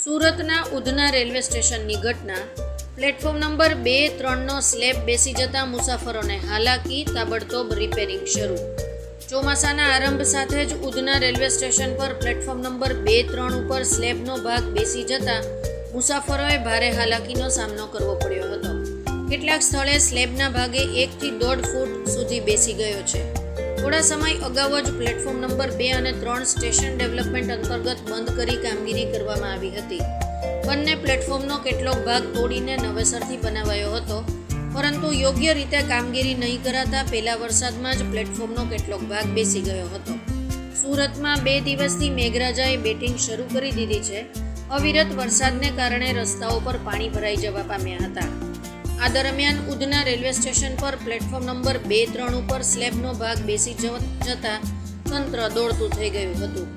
સુરતના ઉધના રેલવે સ્ટેશનની ઘટના. પ્લેટફોર્મ નંબર 2-3નો સ્લેબ બેસી જતા મુસાફરોને હાલાકી, તાબડતોબ રિપેરિંગ શરૂ. ચોમાસાના આરંભ સાથે જ ઉધના રેલવે સ્ટેશન પર પ્લેટફોર્મ નંબર 2-3 ઉપર સ્લેબનો ભાગ બેસી જતા મુસાફરોએ ભારે હાલાકીનો સામનો કરવો પડ્યો હતો. કેટલાક સ્થળે સ્લેબના ભાગે 1 થી 1.5 ફૂટ સુધી બેસી ગયો છે. થોડા સમય અગાઉ જ પ્લેટફોર્મ નંબર 2 અને 3 સ્ટેશન ડેવલપમેન્ટ અંતર્ગત બંધ કરી કામગીરી કરવામાં આવી હતી. બંને પ્લેટફોર્મનો કેટલોક ભાગ તોડીને નવેસરથી બનાવાયો હતો, પરંતુ યોગ્ય રીતે કામગીરી નહીં કરાતા પહેલા વરસાદમાં જ પ્લેટફોર્મનો કેટલોક ભાગ બેસી ગયો હતો. સુરતમાં 2 દિવસથી મેઘરાજાએ બેટિંગ શરૂ કરી દીધી છે. અવિરત વરસાદને કારણે રસ્તાઓ પર પાણી ભરાઈ જવા પામ્યા હતા. આ દરમિયાન ઉધના રેલવે સ્ટેશન પર પ્લેટફોર્મ નંબર 2-3 ઉપર સ્લેબનો ભાગ બેસી જતા તંત્ર દોડતું થઈ ગયું હતું.